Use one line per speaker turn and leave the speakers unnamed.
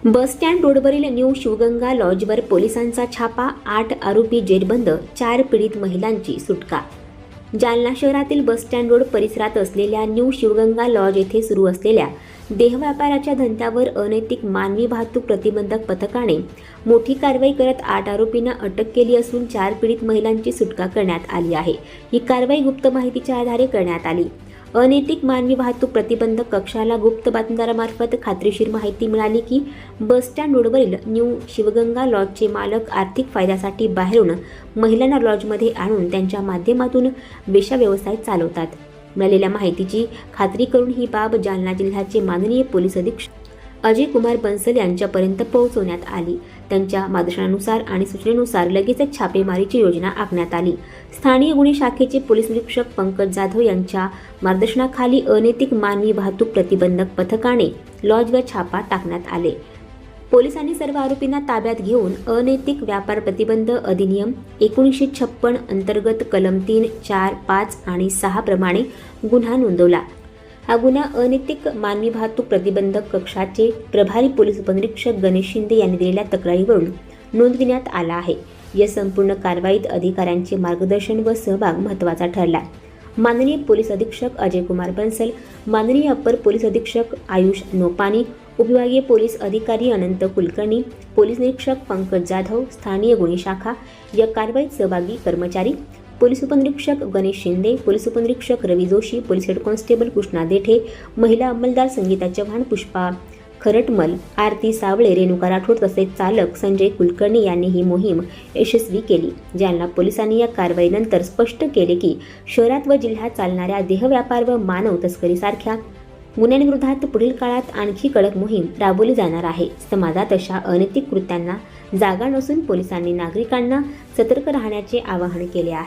Bus stand रोडवरील new Sivaganga लॉजवर पोलिसांचा छापा, 8 आरोपी जेरबंद, 4 पीडित महिलांची सुटका. जालना शहरातील बस स्टँड रोड परिसरात असलेल्या न्यू शिवगंगा लॉज येथे सुरू असलेल्या देहव्यापाराच्या धंद्यावर अनैतिक मानवी वाहतूक प्रतिबंधक पथकाने मोठी कारवाई करत 8 आरोपींना अटक केली असून 4 पीडित महिलांची सुटका करण्यात आली आहे. ही कारवाई गुप्त माहितीच्या आधारे करण्यात आली. अनैतिक मानवी वाहतूक प्रतिबंधक कक्षाला गुप्त बातमीदारामार्फत खात्रीशीर माहिती मिळाली की बस स्टँड रोडवरील न्यू शिवगंगा लॉजचे मालक आर्थिक फायद्यासाठी बाहेरून महिलांना लॉजमध्ये आणून त्यांच्या माध्यमातून वेश्या व्यवसाय चालवतात. मिळालेल्या माहितीची खात्री करून ही बाब जालना जिल्ह्याचे माननीय पोलीस अधीक्षक अजय कुमार बन्सल यांच्यापर्यंत पोहोचवण्यात आली. त्यांच्या मार्गदर्शनानुसार आणि सूचनेनुसार लगेचच छापेमारीची योजना आखण्यात आली. स्थानिक गुन्हे शाखेचे पोलीस निरीक्षक पंकज जाधव यांच्या मार्गदर्शनाखाली अनैतिक मानवी वाहतूक प्रतिबंधक पथकाने लॉजवर छापा टाकण्यात आले. पोलिसांनी सर्व आरोपींना ताब्यात घेऊन अनैतिक व्यापार प्रतिबंध अधिनियम 1956 अंतर्गत कलम 3, 4, 5 आणि 6 प्रमाणे गुन्हा नोंदवला. हा गुन्हा अनैतिक मानवी वाहतूक प्रतिबंधक कक्षाचे प्रभारी पोलीस उपनिरीक्षक गणेश शिंदे यांनी दिलेल्या तक्रारीवरून नोंदविण्यात आला आहे. या संपूर्ण कारवाईत अधिकाऱ्यांचे मार्गदर्शन व सहभाग महत्त्वाचा ठरला. माननीय पोलीस अधीक्षक अजय कुमार बन्सल, माननीय अपर पोलीस अधीक्षक आयुष नोपानी, उपविभागीय पोलीस अधिकारी अनंत कुलकर्णी, पोलीस निरीक्षक पंकज जाधव, स्थानीय गुन्हे शाखा, या कारवाईत सहभागी कर्मचारी, पोलीस उपनिरीक्षक गणेश शिंदे, पोलीस उपनिरीक्षक Ravi Joshi, police head constable Krishna Dethe, महिला अंमलदार संगीता चव्हाण, पुष्पा खरटमल, आरती सावळे, रेणुका राठोड तसेच चालक संजय कुलकर्णी यांनी ही मोहीम यशस्वी केली. जालना पोलिसांनी या कारवाईनंतर स्पष्ट केले की शहरात व जिल्ह्यात चालणाऱ्या देहव्यापार व मानव तस्करीसारख्या गुन्ह्यांविरोधात पुढील काळात आणखी कडक मोहीम राबवली जाणार आहे. समाजात अशा अनैतिक कृत्यांना जागा नसून पोलिसांनी नागरिकांना सतर्क राहण्याचे आवाहन केले आहे.